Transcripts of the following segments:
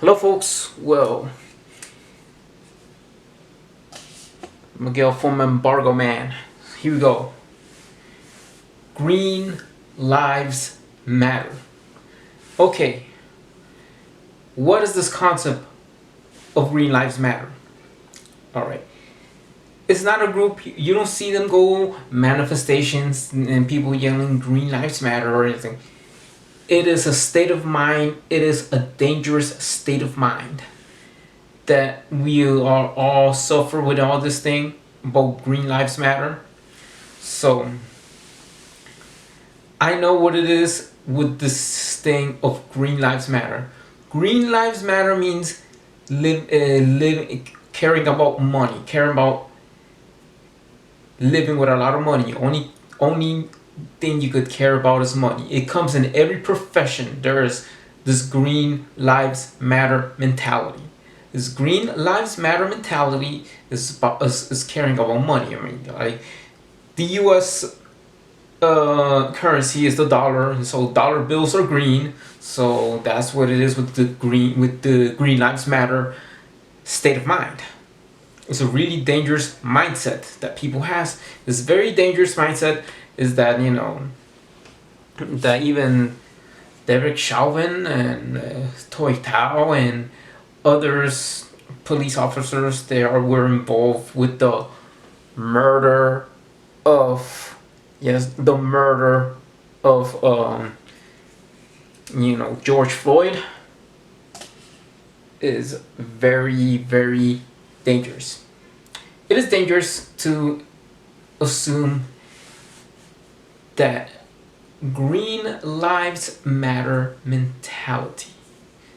Hello folks, well, Miguel from Embargo Man. Here we go. Green Lives Matter. Okay, what is this concept of Green Lives Matter? Alright, it's not a group, you don't see them go manifestations and people yelling Green Lives Matter or anything. It is a state of mind, it is a dangerous state of mind that we are all suffer with all this thing about Green Lives Matter. So I know what it is with this thing of Green Lives Matter. Green Lives Matter means caring about money, caring about living with a lot of money. Only thing you could care about is money. It comes in every profession. There is this Green Lives Matter mentality. This Green Lives Matter mentality is caring about money. I mean, like the U.S. Currency is the dollar, and so dollar bills are green. So that's what it is with the Green Lives Matter state of mind. It's a really dangerous mindset that people has. This very dangerous mindset is that that even Derek Chauvin and Toy Tao and others, police officers, were involved with the murder of George Floyd is very, very dangerous. It is dangerous to assume that Green Lives Matter mentality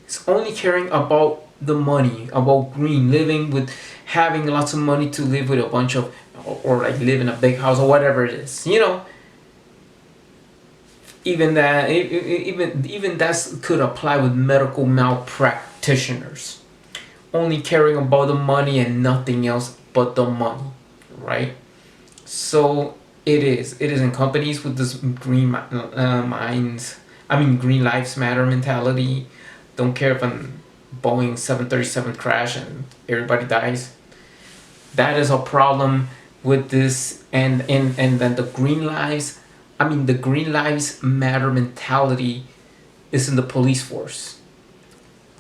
is only caring about the money, about green, living with, having lots of money to live with a bunch of, or like live in a big house or whatever it is. Even that could apply with medical malpractitioners, only caring about the money and nothing else but the money, right? So it is in companies with this green Green Lives Matter mentality. Don't care if a Boeing 737 crash and everybody dies. That is a problem with this, and then the Green Lives Matter mentality is in the police force.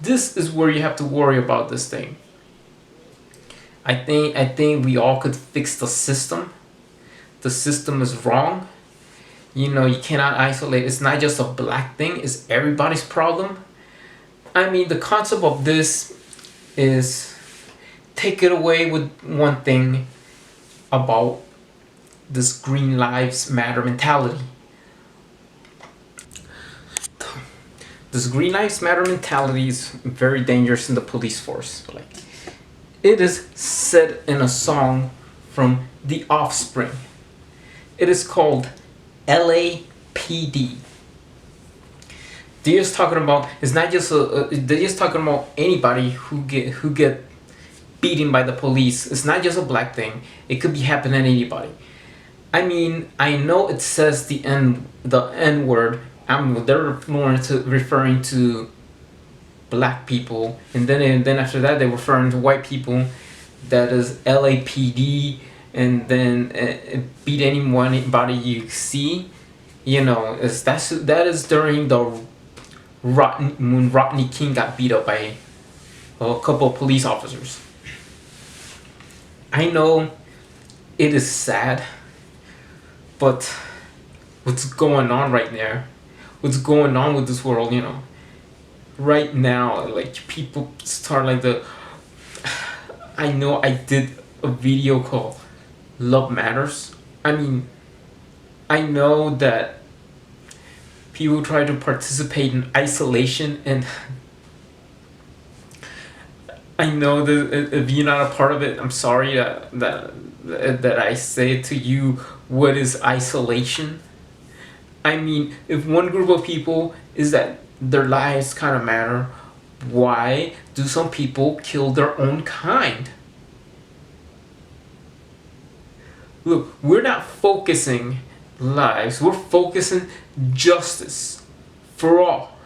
This is where you have to worry about this thing. I think we all could fix the system. The system is wrong. You cannot isolate. It's not just a black thing, it's everybody's problem. The concept of this is, take it away with one thing about this Green Lives Matter mentality. This Green Lives Matter mentality is very dangerous in the police force. Like, it is said in a song from The Offspring. It is called LAPD. They're just talking about, it's not just they're just talking about anybody who get beaten by the police. It's not just a black thing. It could be happening to anybody. I know it says the N word. They're referring to black people, and then after that they're referring to white people. That is LAPD, and then beat anybody you see. That is during the when Rodney King got beat up by a couple of police officers. I know it is sad, but what's going on right there? What's going on with this world? Right now, like, people start like I know I did a video called Love Matters. I know that people try to participate in isolation, and I know that if you're not a part of it, I'm sorry that I say to you, what is isolation? If one group of people is that their lives kind of matter, why do some people kill their own kind? Look, we're not focusing lives, we're focusing justice for all,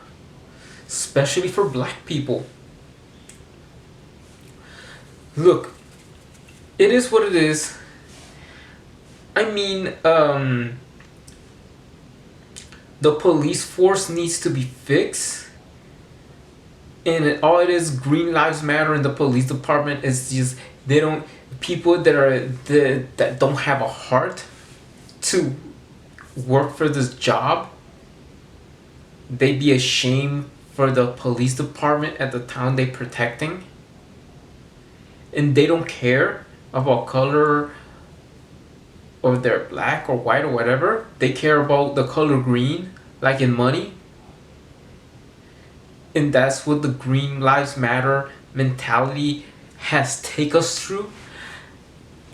especially for black people. Look, it is what it is. I mean, the police force needs to be fixed, and all it is, green lives matter in the police department is just they don't, people that don't have a heart to work for this job, they be ashamed for the police department at the town they protecting, and they don't care about color or they're black or white or whatever. They care about the color green, like in money. And that's what the green lives matter mentality has take us through.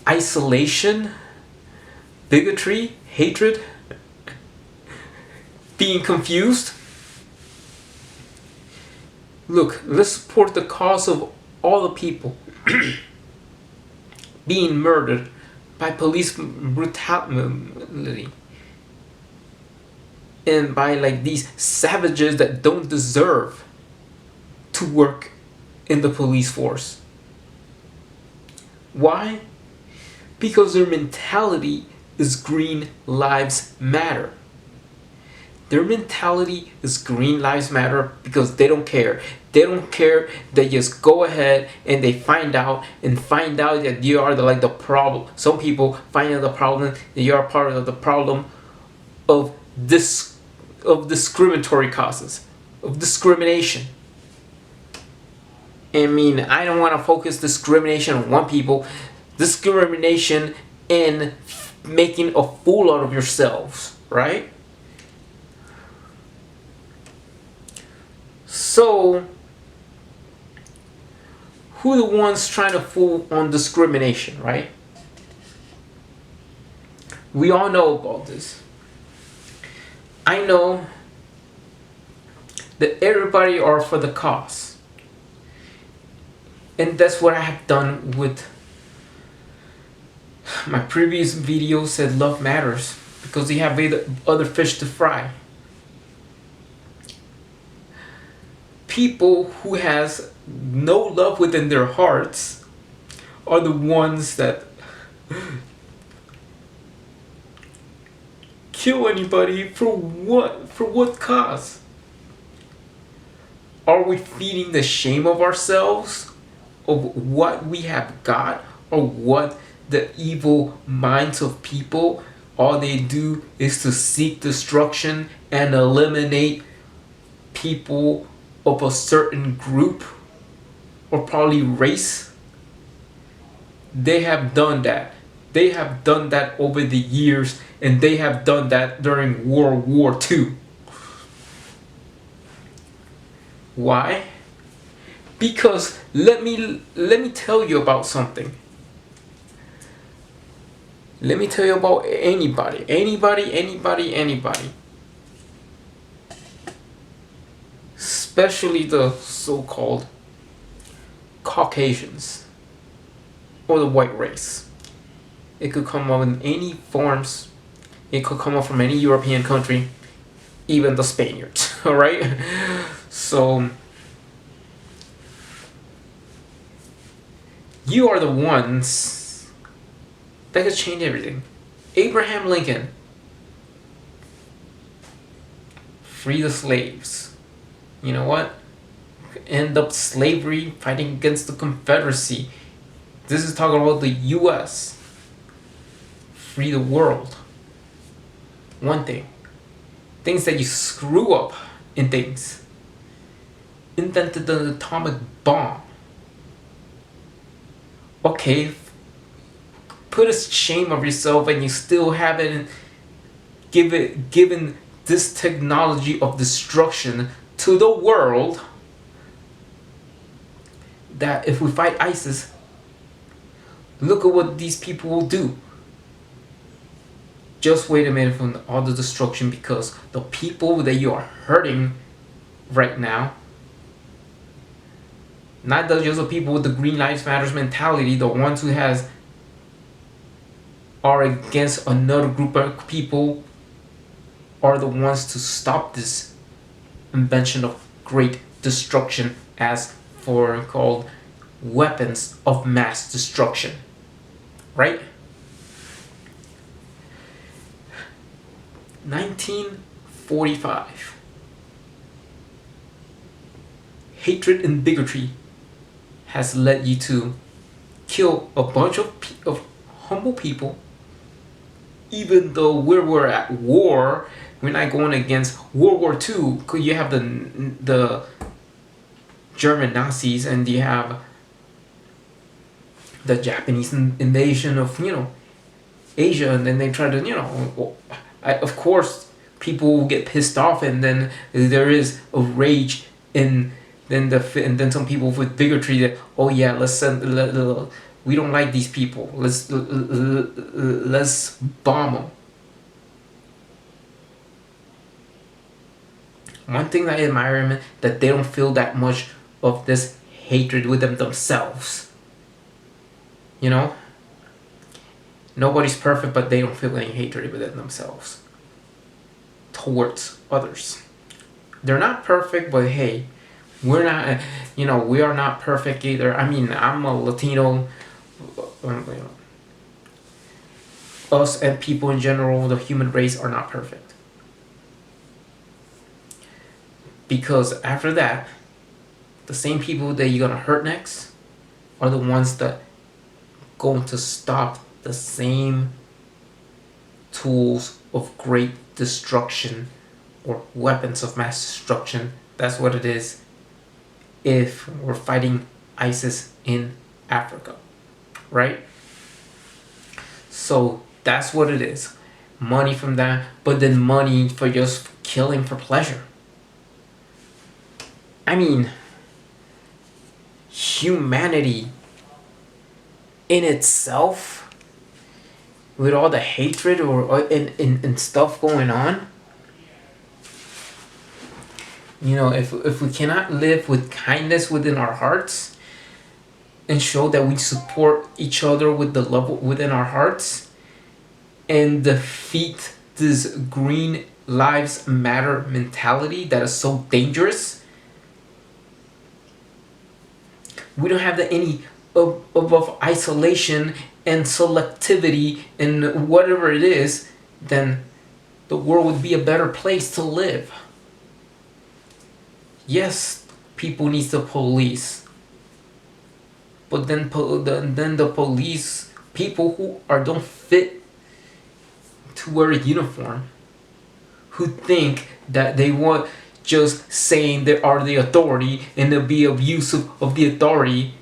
Isolation, bigotry, hatred, being confused. Look, let's support the cause of all the people being murdered by police brutality and by like these savages that don't deserve to work in the police force. Why? Because their mentality is green lives matter. Their mentality is green lives matter because they don't care. They don't care. They just go ahead and they find out that you are the problem. Some people find out the problem that you are part of the problem of discriminatory causes, of discrimination. I mean, I don't want to focus discrimination on one people. Discrimination in making a fool out of yourselves, right? So, who the ones trying to fool on discrimination, right? We all know about this. I know that everybody are for the cause. And that's what I have done with my previous video said love matters because they have other fish to fry. People who has no love within their hearts are the ones that kill anybody for what? For what cause? Are we feeding the shame of ourselves of what we have got, or what the evil minds of people, all they do is to seek destruction and eliminate people of a certain group or probably race? They have done that. They have done that over the years, and they have done that during World War II. Why? Because let me tell you about something. Let me tell you about anybody. Especially the so-called Caucasians or the white race. It could come up in any forms. It could come up from any European country, even the Spaniards. All right. So you are the ones that could change everything. Abraham Lincoln, free the slaves. You know what? End up slavery, fighting against the Confederacy. This is talking about the U.S. Free the world. One thing. Things that you screw up in things. Invented the atomic bomb. Okay, put a shame of yourself, and you still haven't given this technology of destruction to the world. That if we fight ISIS, look at what these people will do. Just wait a minute from all the destruction, because the people that you are hurting right now, not just the people with the Green Lives Matters mentality, the ones who are against another group of people, are the ones to stop this invention of great destruction, as for called weapons of mass destruction, right? 1945. Hatred and bigotry has led you to kill a bunch of humble people, even though we're at war. We're not going against World War II. You have the German Nazis, and you have the Japanese invasion of Asia, and then they try to of course people will get pissed off, and then there is a rage in and then some people with bigotry that, oh yeah, let's send we don't like these people, let's bomb them. One thing that I admire them, that they don't feel that much of this hatred with themselves. Nobody's perfect, but they don't feel any hatred within themselves towards others. They're not perfect, but hey, we're not, we are not perfect either. I mean, I'm a Latino. Us and people in general, the human race, are not perfect. Because after that, the same people that you're gonna hurt next are the ones that going to stop the same tools of great destruction or weapons of mass destruction. That's what it is if we're fighting ISIS in Africa, right? So that's what it is. Money from that, but then money for just killing for pleasure. I mean, humanity in itself, with all the hatred and stuff going on, if we cannot live with kindness within our hearts and show that we support each other with the love within our hearts and defeat this green lives matter mentality that is so dangerous, we don't have any of isolation and selectivity and whatever it is, then the world would be a better place to live. Yes, people need the police, but then the police, people who don't fit to wear a uniform, who think that they want just saying they are the authority and to be abusive of the authority,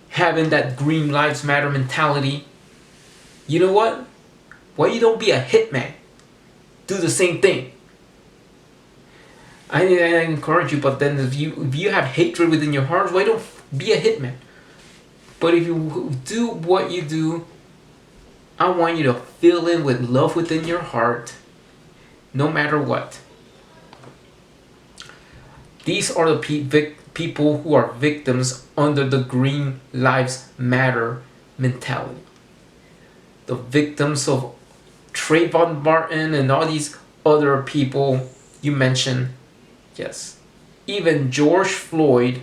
having that green lives matter mentality. You know what? Why you don't be a hitman? Do the same thing. I encourage you, but then if you have hatred within your heart, why don't be a hitman? But if you do what you do, I want you to fill in with love within your heart, no matter what. These are the people who are victims under the Green Lives Matter mentality. The victims of Trayvon Martin and all these other people you mentioned. Yes. Even George Floyd.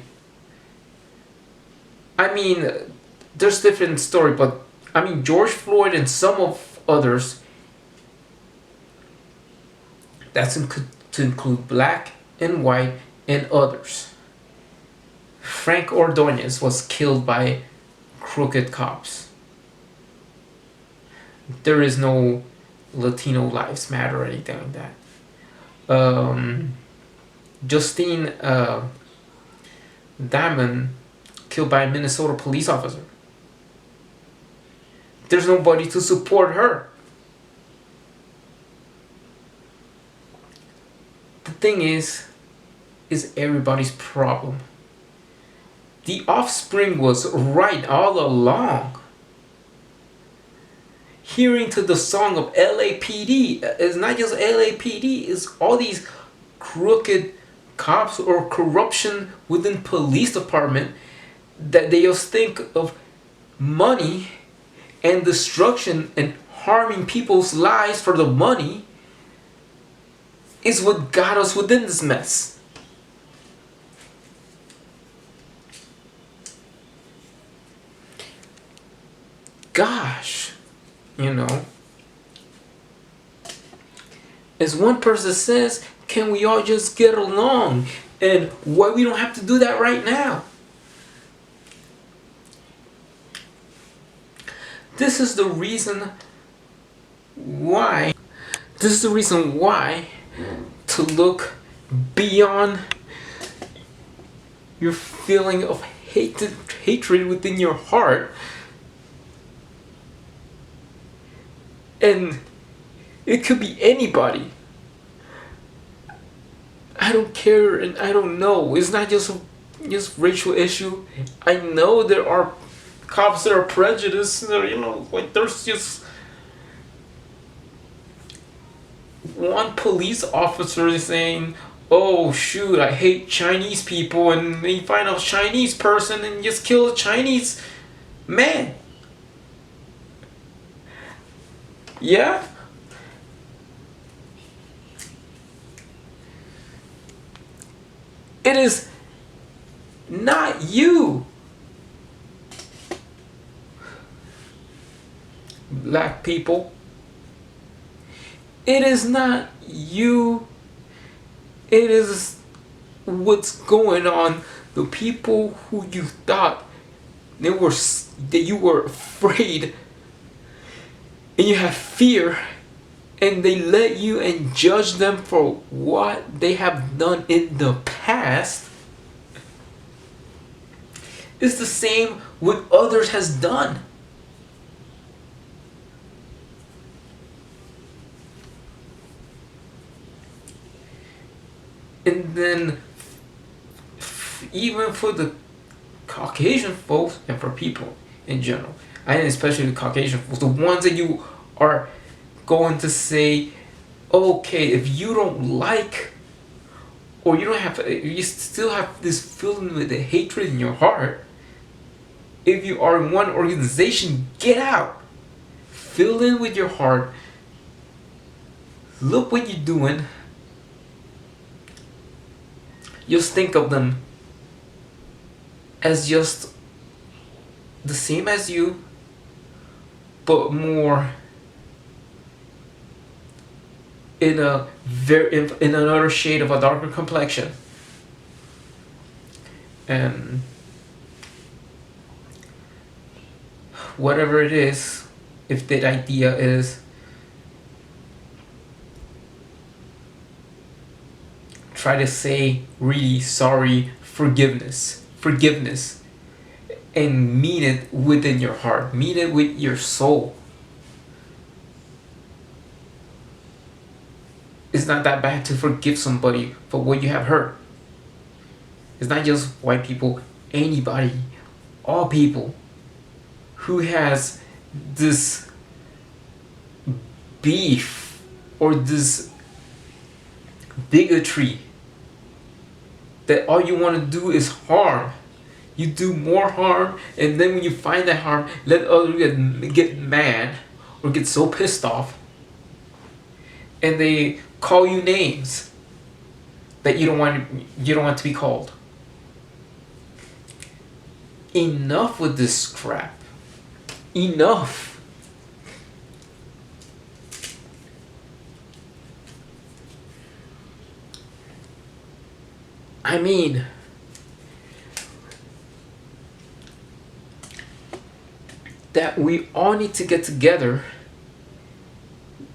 I mean, there's different story, but I mean, George Floyd and some of others, that's to include black and white and others. Frank Ordonez was killed by crooked cops. There is no Latino Lives Matter or anything like that. Justine Diamond killed by a Minnesota police officer. There's nobody to support her. The thing is everybody's problem. The offspring was right all along. Hearing to the song of LAPD, it's not just LAPD, it's all these crooked cops or corruption within police department that they just think of money and destruction and harming people's lives for the money is what got us within this mess. gosh, you know. As one person says, can we all just get along? And why we don't have to do that right now? This is the reason why. This is the reason why to look beyond your feeling of hatred within your heart, and it could be anybody. I don't care, and I don't know. It's not just racial issue. I know there are cops that are prejudiced. You know, like there's just one police officer is saying, "Oh shoot, I hate Chinese people," and they find a Chinese person and just kill a Chinese man. Yeah. It is not you, black people. It is not you. It is what's going on. The people who you thought that you were afraid, and you have fear, and they let you and judge them for what they have done in the past. It's the same what others has done. And then even for the Caucasian folks and for people in general, and especially the Caucasian folks, the ones that you are going to say, okay, if you don't like, or you don't have, you still have this feeling with the hatred in your heart, if you are in one organization, get out. Fill in with your heart. Look what you're doing. Just think of them as just the same as you, but more in another shade of a darker complexion. And whatever it is, if that idea is try to say really sorry, forgiveness, and mean it within your heart, mean it with your soul. It's not that bad to forgive somebody for what you have hurt. It's not just white people, anybody, all people who has this beef or this bigotry that all you want to do is harm. You do more harm, and then when you find that harm, let others get mad or get so pissed off, and they call you names that you don't want to be called. Enough with this crap. Enough. I mean, that we all need to get together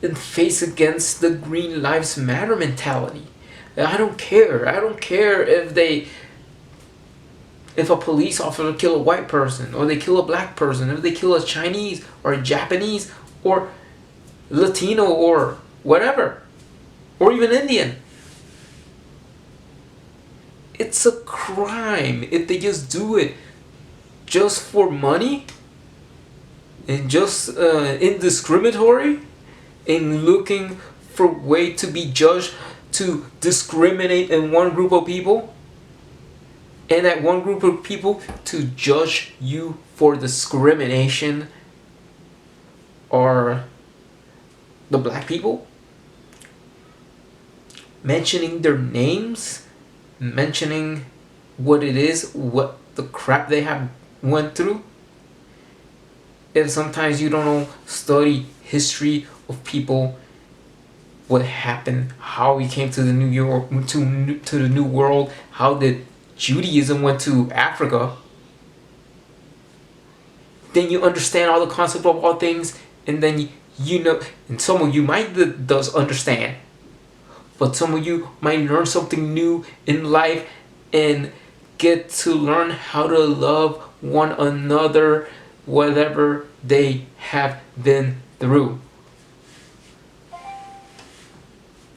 and face against the Green Lives Matter mentality. I don't care. I don't care if a police officer kill a white person, or they kill a black person, if they kill a Chinese or a Japanese or Latino or whatever, or even Indian. It's a crime if they just do it just for money and just indiscriminatory and looking for a way to be judged to discriminate in one group of people, and that one group of people to judge you for discrimination or the black people, mentioning their names, mentioning what it is, what the crap they have went through. if sometimes you don't know, study history of people, what happened, how we came to the New York, to the New World, how did Judaism went to Africa, then you understand all the concept of all things, and then you know, and some of you might does understand, but some of you might learn something new in life and get to learn how to love one another, whatever they have been through.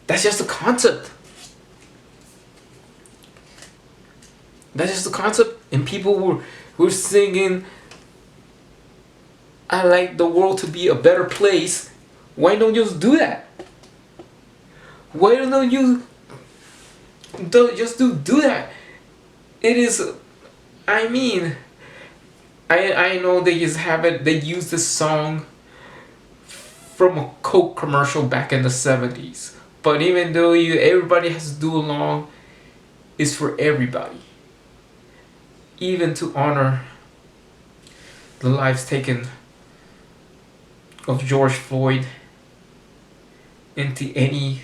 That's just the concept. That's just the concept. And people were singing, I like the world to be a better place. Why don't you just do that? Why don't you just do that? It is, I mean, I know they just have it, they use this song from a Coke commercial back in the 70s. But even though everybody has to do along, it's for everybody. Even to honor the lives taken of George Floyd, into any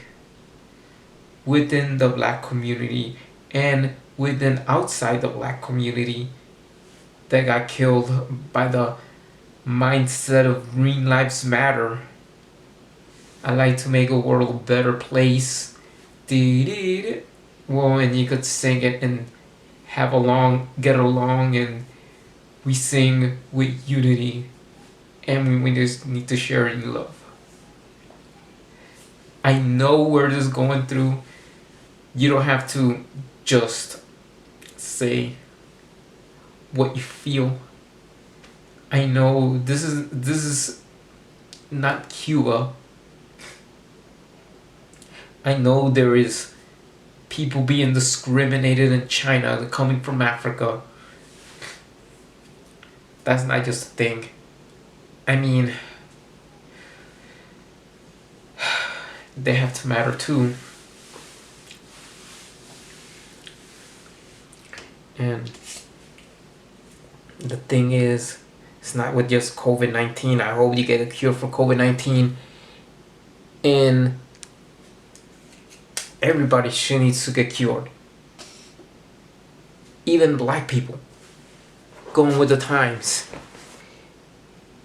within the black community and within outside the black community that got killed by the mindset of Green Lives Matter. I like to make a world a better place. Well, and you could sing it and get along, and we sing with unity, and we just need to share in love. I know where this is going through. You don't have to just say what you feel. I know this is not Cuba. I know there is people being discriminated in China coming from Africa. That's not just a thing. I mean, they have to matter too. And the thing is, it's not with just COVID-19. I hope you get a cure for COVID-19. And everybody needs to get cured. Even black people. Going with the times.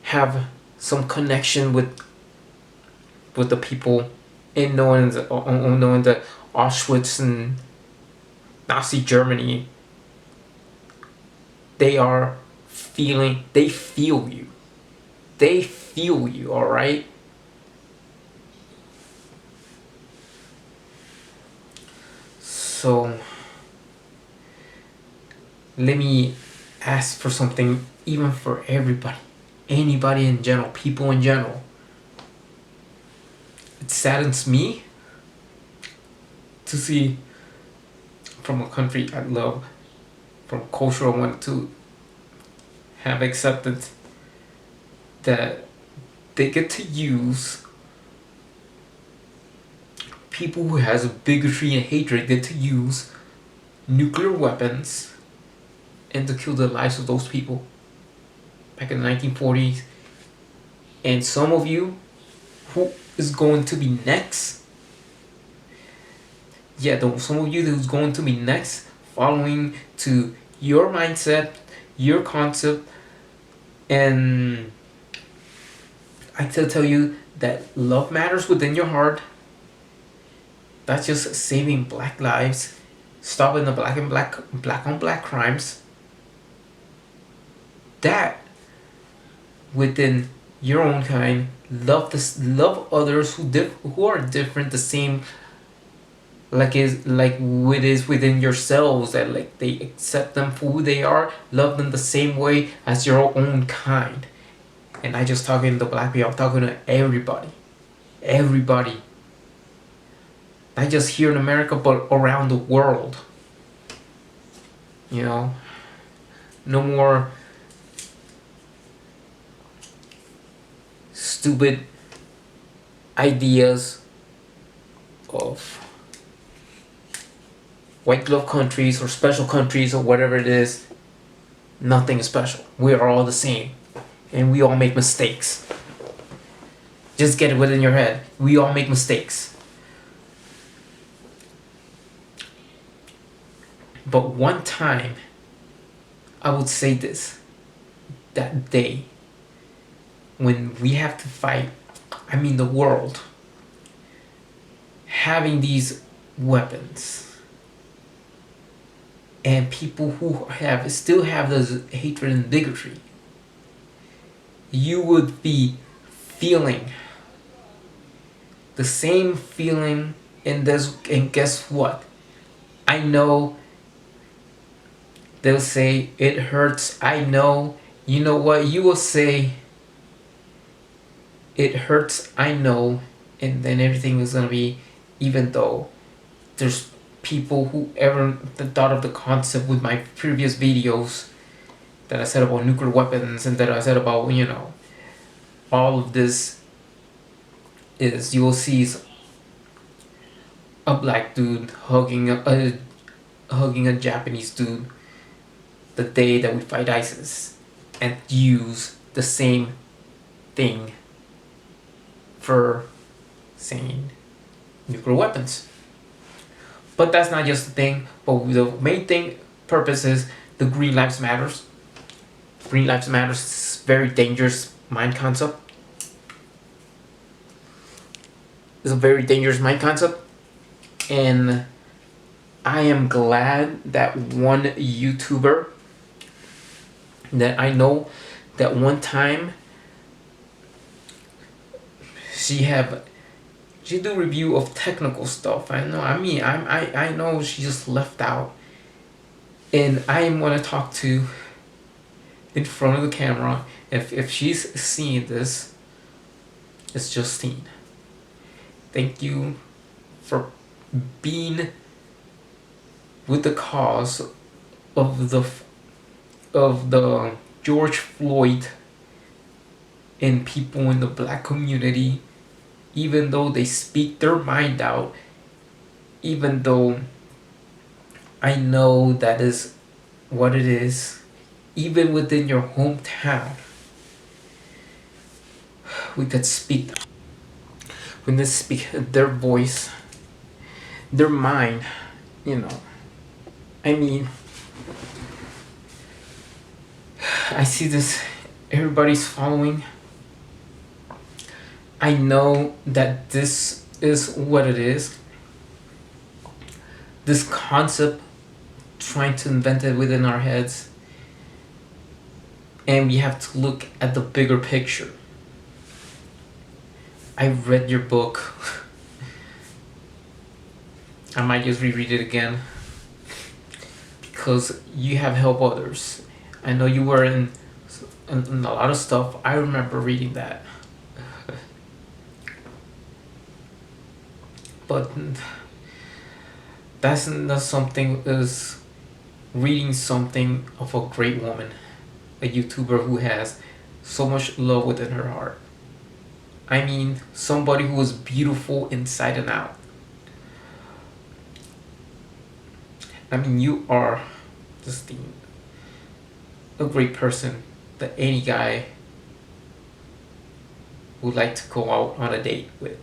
Have some connection with the people, and knowing that Auschwitz and Nazi Germany, they feel you. They feel you, alright? So, let me ask for something, even for everybody. Anybody in general, people in general. It saddens me to see from a country I love, from culture I want to have accepted, that they get to use people who has bigotry and hatred, get to use nuclear weapons and to kill the lives of those people back in the 1940s. And some of you, who is going to be next, some of you who's going to be next, following to your mindset, your concept, and I tell you that love matters within your heart. That's just saving black lives, stopping the black on black crimes. That within your own kind, love others who are different, the same, like it is within yourselves, that like they accept them for who they are, love them the same way as your own kind. And I just talking to black people, I'm talking to everybody, not just here in America but around the world. No more stupid ideas of white glove countries or special countries or whatever it is. Nothing is special. We are all the same. And we all make mistakes. Just get it within your head. We all make mistakes. But one time, I would say this. That day, when we have to fight, the world, having these weapons, and people who still have this hatred and bigotry, you would be feeling the same feeling in this. And guess what? I know they'll say it hurts. I know. You know what? You will say it hurts. I know. And then everything is gonna be, even though there's people who ever thought of the concept with my previous videos that I said about nuclear weapons, and that I said about, all of this, is you will see a black dude hugging a Japanese dude the day that we fight ISIS, and use the same thing for saying nuclear weapons. But that's not just the thing. But the main purpose is the Green Lives Matters. Green Lives Matters is a very dangerous mind concept. It's a very dangerous mind concept. And I am glad that one YouTuber that I know, that one time she do review of technical stuff. I know. I know she just left out, and I am gonna talk to in front of the camera. If she's seeing this, it's Justine. Thank you for being with the cause of the George Floyd and people in the black community, even though they speak their mind out, even though I know that is what it is, even within your hometown, we could speak their voice, their mind, I see this, everybody's following. I know that this is what it is. This concept, trying to invent it within our heads. And we have to look at the bigger picture. I read your book. I might just reread it again, because you have helped others. I know you were in a lot of stuff. I remember reading that. But that's not something as reading something of a great woman, a YouTuber who has so much love within her heart. Somebody who is beautiful inside and out. You are just a great person that any guy would like to go out on a date with.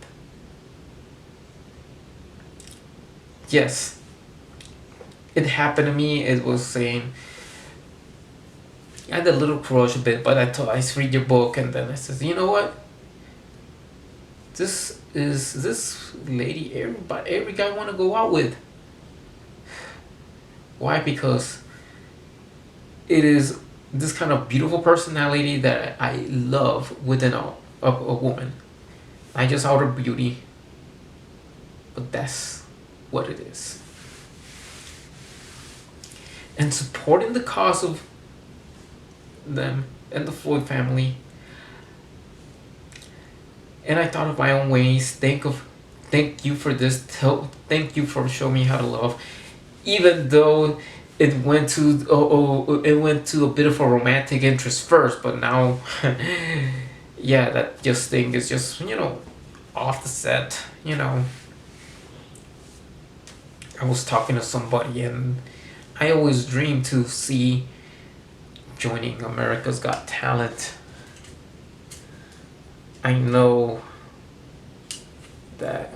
Yes, it happened to me. It was saying, I had a little crush a bit, but I read your book, and then I said, you know what? This lady every guy want to go out with. Why? Because it is this kind of beautiful personality that I love within a woman. I just outer beauty, but that's what it is. And supporting the cause of them and the Floyd family. And I thought of my own ways. Thank you for this. Thank you for showing me how to love, even though it went to a bit of a romantic interest first, but now, yeah, that just thing is just off the set. I was talking to somebody, and I always dreamed to see joining America's Got Talent, I know that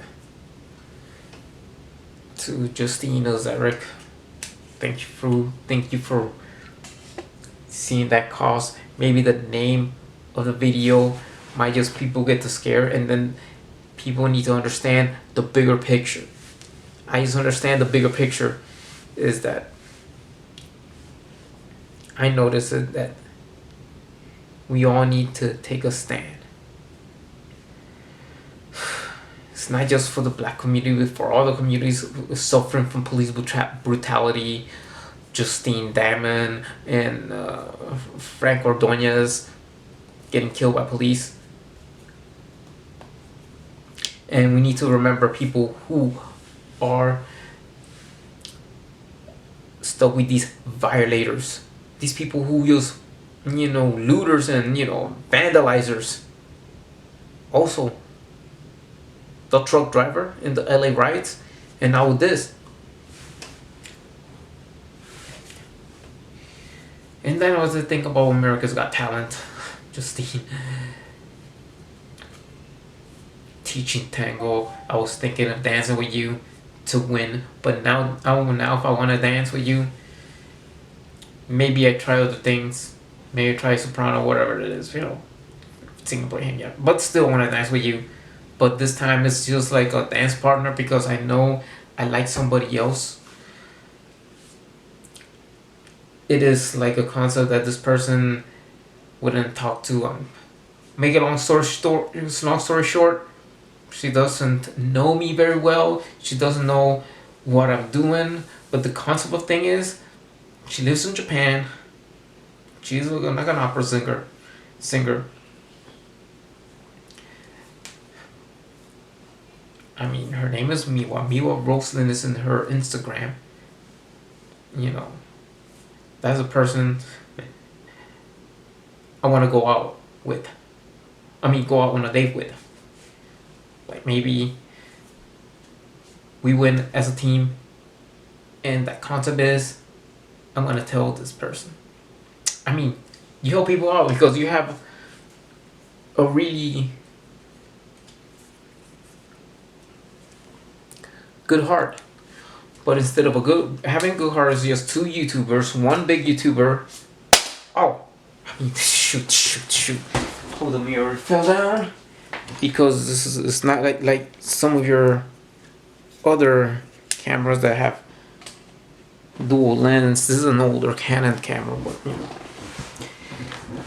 to Justine Eric, thank you for seeing that cause. Maybe the name of the video might just people get to scare, and then people need to understand the bigger picture. I just understand the bigger picture is that I notice it, that we all need to take a stand. It's not just for the black community, but for all the communities suffering from police brutality. Justine Damon and Frank Ordonez getting killed by police. And we need to remember people who are stuck with these violators. These people who use, looters and, vandalizers. Also, the truck driver in the LA riots, and now with this. And then I was to think about America's Got Talent. Justine teaching tango. I was thinking of dancing with you to win, but now if I want to dance with you, maybe I try other things. Maybe try soprano, whatever it is, sing for him, yeah. But still want to dance with you. But this time it's just like a dance partner because I know I like somebody else. It is like a concept that this person wouldn't talk to. Make a long story short, she doesn't know me very well. She doesn't know what I'm doing. But the concept of thing is, she lives in Japan. She's like an opera singer. I mean, her name is Miwa. Miwa Roslin is in her Instagram. That's a person I want to go out with. Go out on a date with. Like maybe we win as a team, and that concept is I'm gonna tell this person. You help people out because you have a really good heart. But instead of having a good heart is just two YouTubers, one big YouTuber. Oh, shoot. Oh, the mirror fell down. Because it's not like some of your other cameras that have dual lens. This is an older Canon camera,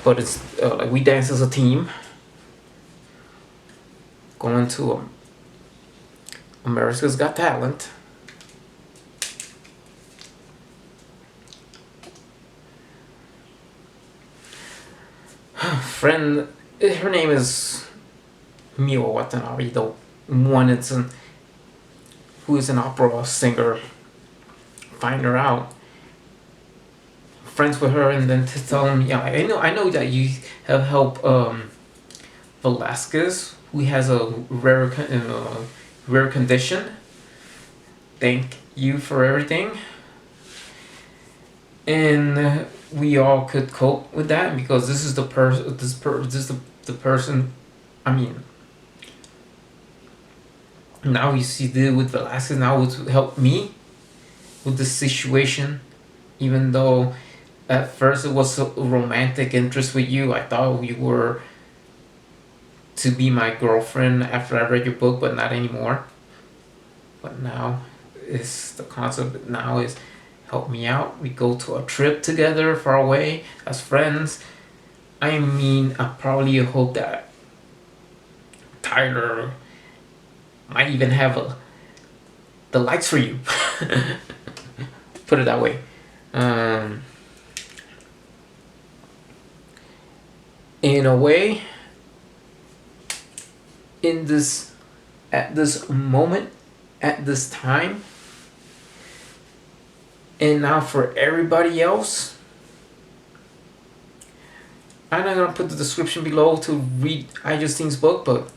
but it's like we dance as a team. Going to America's Got Talent. Friend, her name is Miwa Watanabe, the one who is an opera singer. Find her out. Friends with her, and then to tell him, I know that you have helped Velasquez, who has a rare condition. Thank you for everything. And we all could cope with that because this is the person. Now you see deal with Velasquez. Now would help me with this situation, even though at first it was a romantic interest with you. I thought you were to be my girlfriend after I read your book, but not anymore. But now is the concept. Now is help me out. We go to a trip together far away as friends. I probably hope that Tyler might even have the likes for you. Put it that way. In a way, at this moment, at this time, and now for everybody else, I'm not gonna put the description below to read Justine's book, but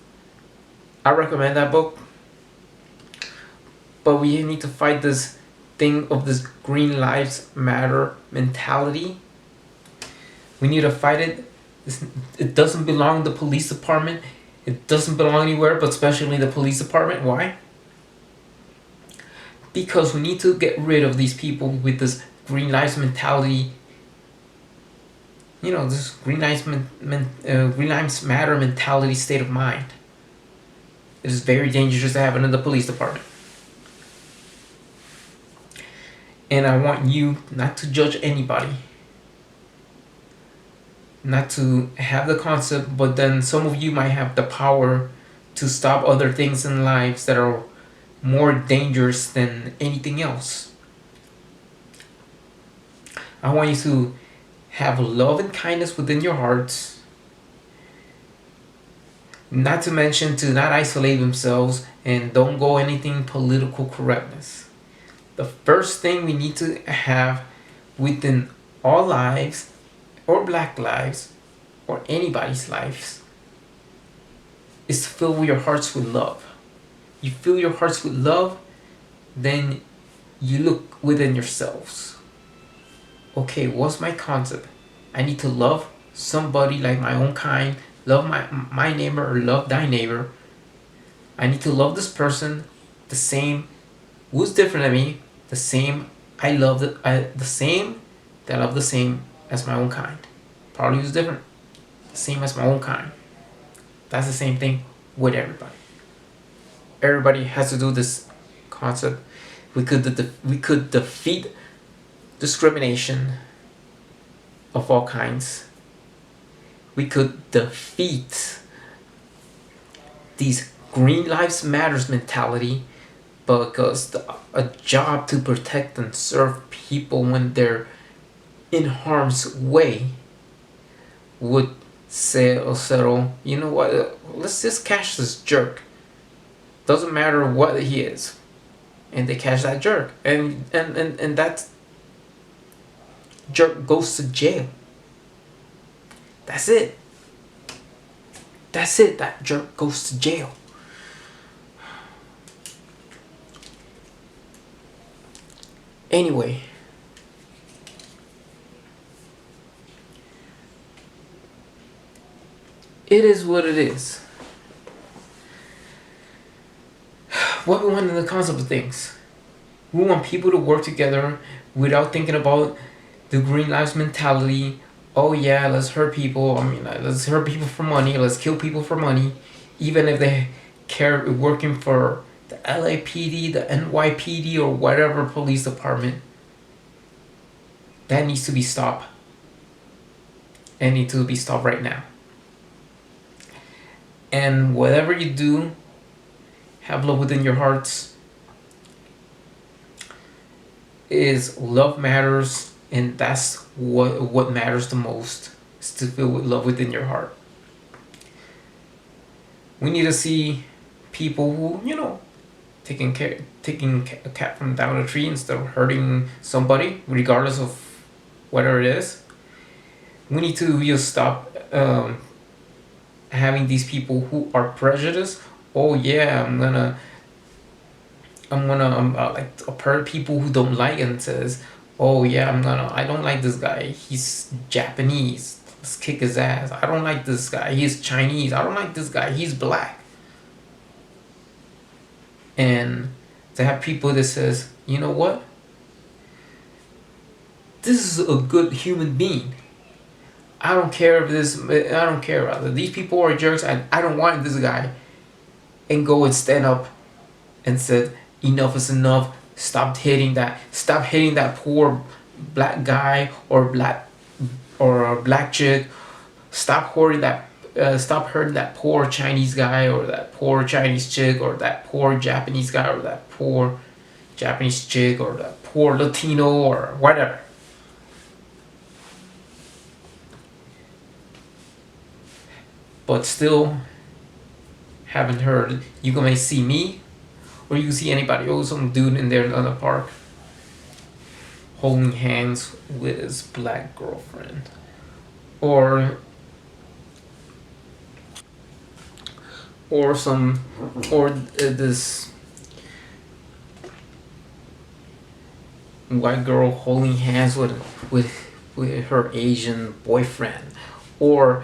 I recommend that book. But we need to fight this thing of this Green Lives Matter mentality. We need to fight it. It doesn't belong to the police department. It doesn't belong anywhere, but especially the police department. Why? Because we need to get rid of these people with this green lives mentality. This green lives matter mentality state of mind. It is very dangerous to have it in the police department. And I want you not to judge anybody, not to have the concept, but then some of you might have the power to stop other things in lives that are more dangerous than anything else. I want you to have love and kindness within your hearts, not to mention to not isolate themselves and don't go anything political correctness. The first thing we need to have within our lives, or black lives, or anybody's lives, is to fill your hearts with love. You fill your hearts with love, then you look within yourselves. Okay, what's my concept? I need to love somebody like my own kind, love my neighbor, or love thy neighbor. I need to love this person the same, who's different than me, the same. I love the same, that I love the same as my own kind. Probably who's different, the same as my own kind. That's the same thing with everybody. Everybody has to do this concept. We could defeat discrimination of all kinds. We could defeat these green lives matters mentality, because a job to protect and serve people when they're in harm's way would settle, you know what, let's just catch this jerk. Doesn't matter what he is. And they catch that jerk. And that jerk goes to jail. That's it. That's it. That jerk goes to jail. Anyway. It is what it is. What we want in the concept of things. We want people to work together without thinking about the green lives mentality. Oh yeah, let's hurt people. Let's hurt people for money. Let's kill people for money. Even if they care working for the LAPD, the NYPD, or whatever police department. That needs to be stopped. And needs to be stopped right now. And whatever you do, have love within your hearts. Is love matters, and that's what matters the most, is to feel with love within your heart. We need to see people who, taking a cat from down a tree instead of hurting somebody, regardless of whatever it is. We need to just stop having these people who are prejudiced. Oh yeah, I'm gonna like people who don't like and says, oh yeah, I don't like this guy, he's Japanese, let's kick his ass. I don't like this guy, he's Chinese. I don't like this guy, he's black. And to have people that says, you know what, this is a good human being. I don't care about these people are jerks. I don't want this guy. And go and stand up and said, enough is enough. Stop hitting that poor black guy or black chick. Stop hurting that poor Chinese guy or that poor Chinese chick or that poor Japanese guy or that poor Japanese chick or that poor Latino or whatever. But still haven't heard. You may see me, or you can see anybody, or some dude in there in the park holding hands with his black girlfriend, or this white girl holding hands with her Asian boyfriend, or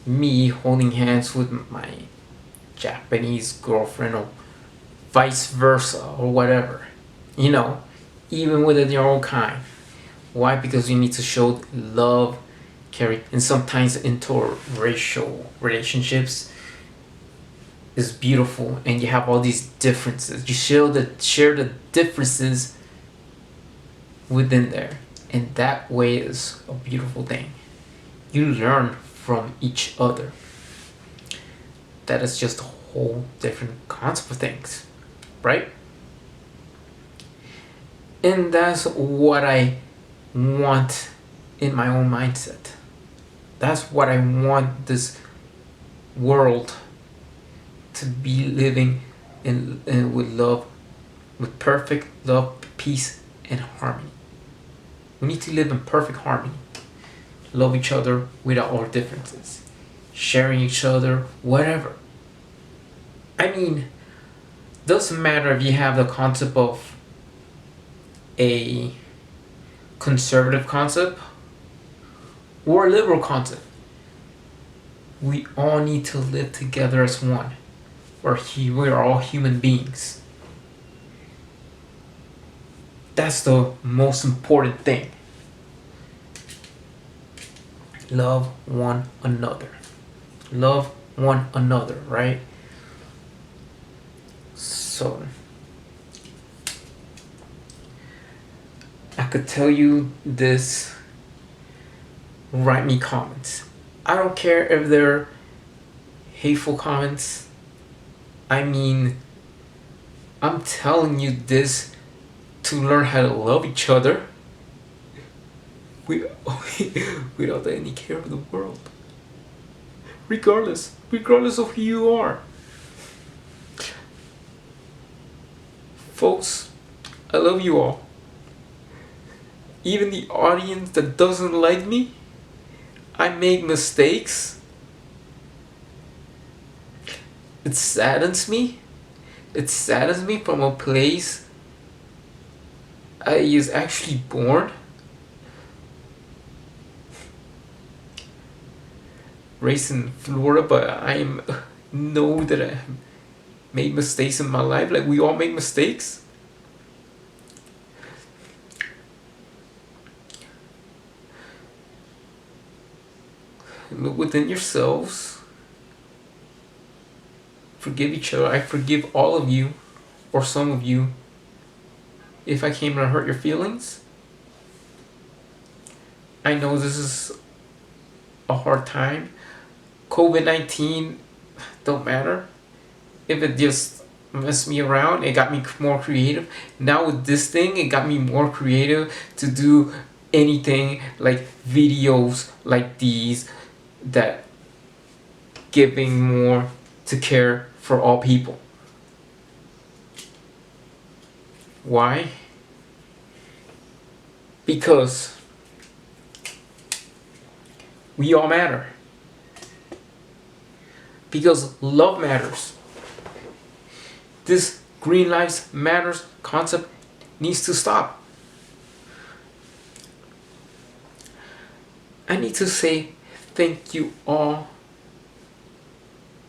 me holding hands with my Japanese girlfriend or vice versa or whatever. You know, even within your own kind. Why? Because you need to show love, care, and sometimes interracial relationships is beautiful, and you have all these differences. You share the differences within there, and that way is a beautiful thing. You learn from each other. That is just a whole different concept of things, right? And that's what I want in my own mindset. That's what I want this world to be living in with love, with perfect love, peace, and harmony. We need to live in perfect harmony. Love each other without our differences. Sharing each other, whatever. I mean, doesn't matter if you have the concept of a conservative concept or a liberal concept. We all need to live together as one. We are all human beings. That's the most important thing. Love one another. Love one another, right? So, I could tell you this. Write me comments. I don't care if they're hateful comments. I mean, I'm telling you this to learn how to love each other without any care of the world. Regardless of who you are. Folks, I love you all. Even the audience that doesn't like me, I make mistakes. It saddens me. It saddens me from a place I is actually born. Raised in Florida, but I know that I have made mistakes in my life. Like we all make mistakes. Look within yourselves. Forgive each other. I forgive all of you, or some of you, if I came to hurt your feelings. I know this is a hard time. COVID-19 don't matter. If it just messed me around, it got me more creative. Now with this thing, it got me more creative to do anything like videos like these that giving more to care for all people. Why? Because we all matter. Because love matters. This Green Lives Matters concept needs to stop. I need to say thank you all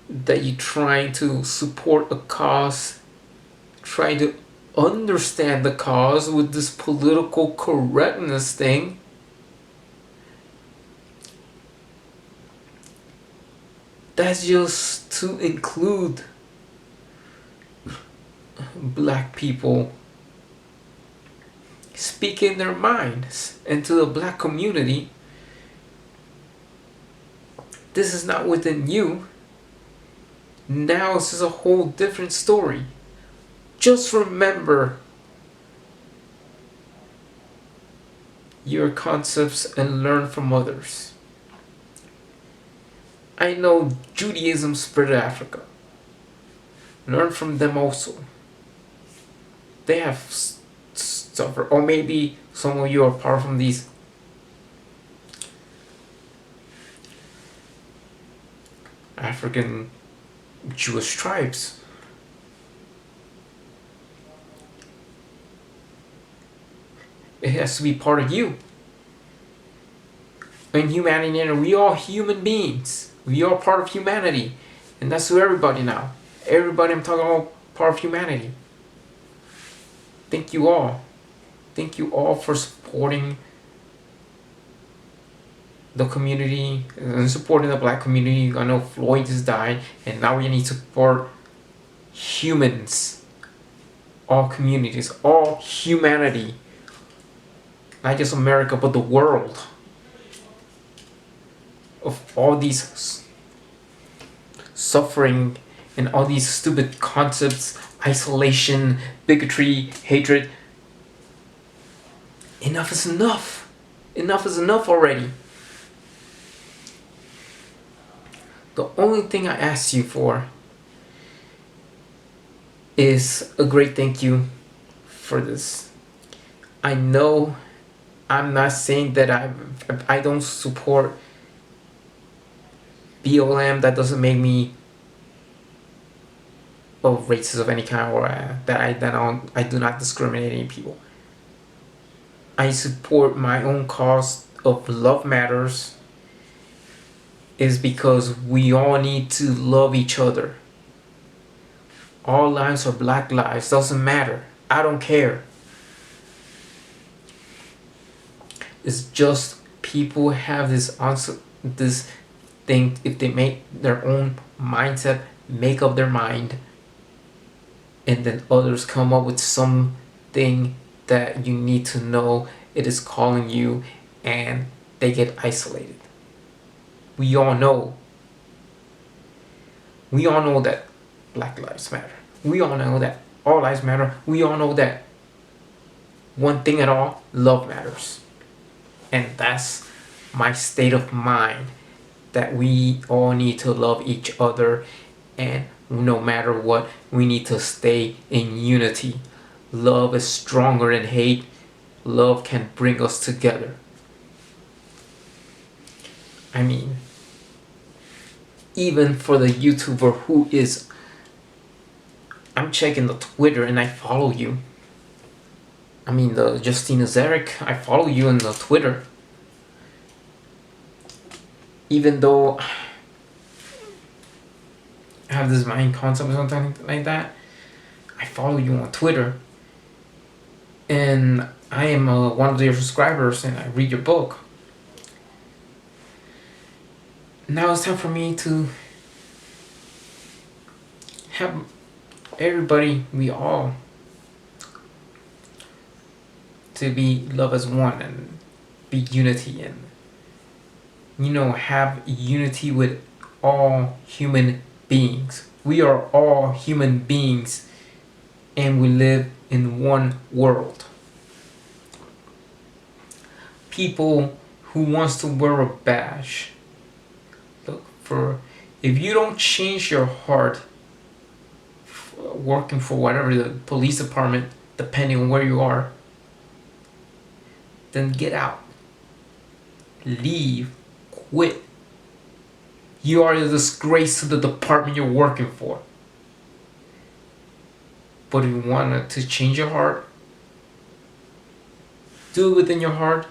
that you're trying to support a cause, trying to understand the cause with this political correctness thing. That's just to include black people speaking their minds, and to the black community, this is not within you. Now this is a whole different story. Just remember your concepts and learn from others. I know Judaism spread to Africa. Learn from them also. They have suffered, or maybe some of you are part from these African Jewish tribes. It has to be part of you. In humanity, we are human beings. We are part of humanity. And that's to everybody now. Everybody I'm talking about, part of humanity. Thank you all. Thank you all for supporting the community and supporting the black community. I know Floyd just died, and now we need to support humans, all communities, all humanity. Not just America, but the world. Of all these suffering and all these stupid concepts, isolation, bigotry, hatred. Enough is enough. Enough is enough already. The only thing I ask you for is a great thank you for this. I know I'm not saying that I don't support BLM. That doesn't make me a racist of any kind, or that I do not discriminate any people. I support my own cause of love matters, is because we all need to love each other. All lives are black lives, doesn't matter. I don't care. It's just people have this thing, if they make their own mindset, make up their mind, and then others come up with something that you need to know, it is calling you, and they get isolated. We all know that Black Lives Matter. We all know that all lives matter. We all know that one thing at all, love matters. And that's my state of mind, that we all need to love each other, and no matter what, we need to stay in unity. Love is stronger than hate. Love can bring us together. I mean, even for the YouTuber who is, I'm checking the Twitter and I follow you. I mean, the Justina Zarek, I follow you on the Twitter. Even though I have this mind concept or something like that, I follow you on Twitter. And I am one of your subscribers, and I read your book. Now it's time for me to have everybody, we all, to be love as one and be unity, and have unity with all human beings. We are all human beings, and we live in one world. People who wants to wear a badge, if you don't change your heart working for whatever, the police department, depending on where you are, then get out. Leave. Quit. You are a disgrace to the department you're working for. But if you want to change your heart, do it within your heart.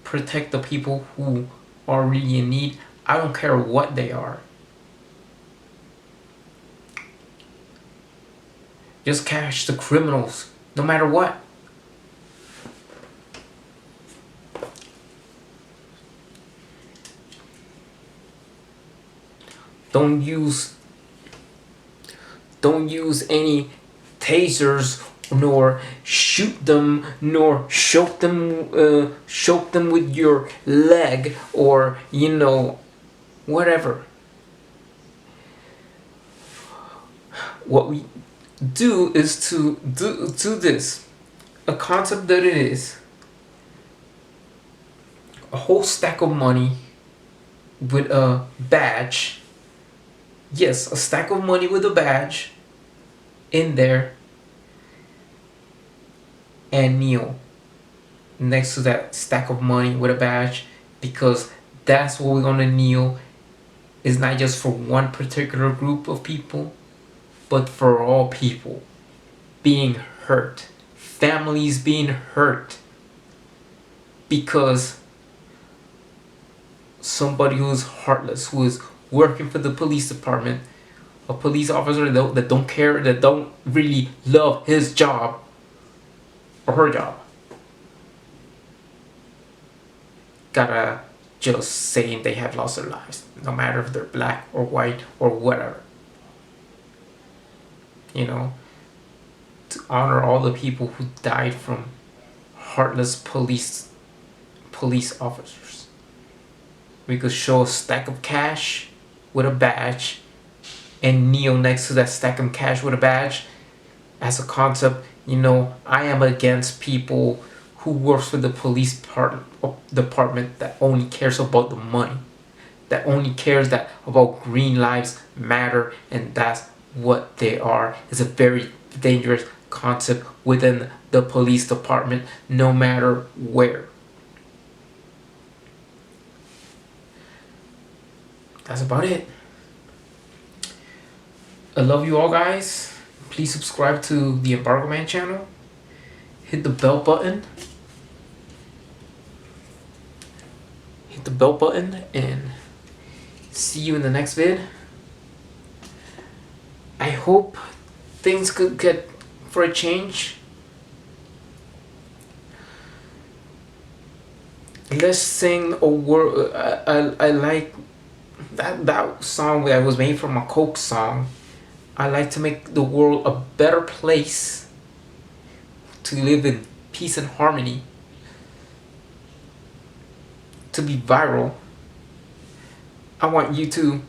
Protect the people who are really in need. I don't care what they are. Just catch the criminals, no matter what. Don't use any tasers, nor shoot them, nor choke them with your leg, or whatever. What we do is to do this, a concept that it is a whole stack of money with a badge. Yes, a stack of money with a badge in there, and kneel next to that stack of money with a badge, because that's what we're gonna kneel. Is not just for one particular group of people, but for all people being hurt, families being hurt, because somebody who is heartless, who is working for the police department, a police officer that don't care, that don't really love his job or her job, gotta just saying they have lost their lives, no matter if they're black or white or whatever. You know, to honor all the people who died from heartless police officers. We could show a stack of cash with a badge and kneel next to that stack of cash with a badge as a concept. You know, I am against people who works for the police department that only cares about the money, that only cares that about green lives matter, and that's what they are. It's a very dangerous concept within the police department, no matter where. That's about it. I love you all, guys. Please subscribe to the Embargo Man channel. Hit the bell button. Hit the bell button and see you in the next vid. I hope things could get for a change. Let's sing a word. I like that song that was made from a Coke song. I like to make the world a better place to live in peace and harmony, to be viral. I want you to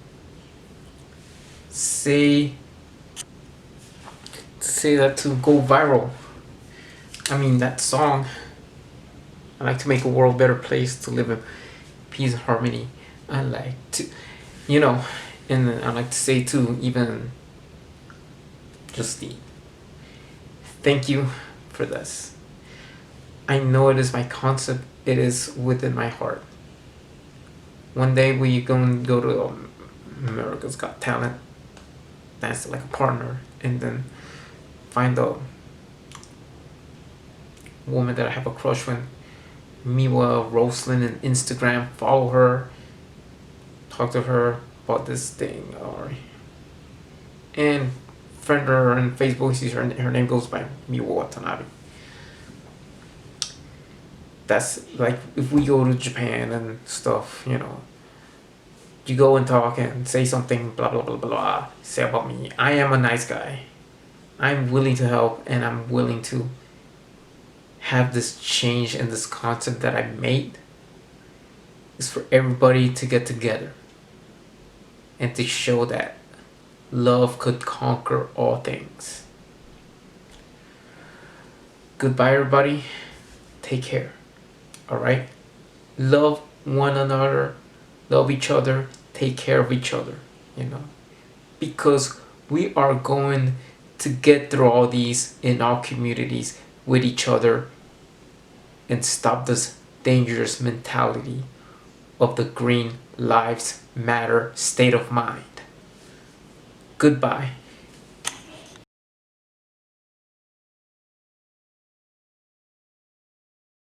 say that to go viral. I mean, that song. I like to make a world a better place to live in peace and harmony. I like to, you know, and I like to say too, even just the thank you for this. I know it is my concept. It is within my heart. One day we gonna go to America's Got Talent. That's like a partner, and then find a woman that I have a crush with. Miwa Roslin on Instagram. Follow her. Talk to her about this thing, and friend her on Facebook. Her name goes by Miwa Watanabe. That's like if we go to Japan and stuff, you know. You go and talk and say something, blah blah blah blah, say about me. I am a nice guy. I'm willing to help, and I'm willing to have this change and this concept that I made is for everybody to get together and to show that love could conquer all things. Goodbye, everybody. Take care. Alright? Love one another. Love each other. Take care of each other. You know? Because we are going to get through all these in our communities with each other and stop this dangerous mentality of the green lives matter state of mind. Goodbye.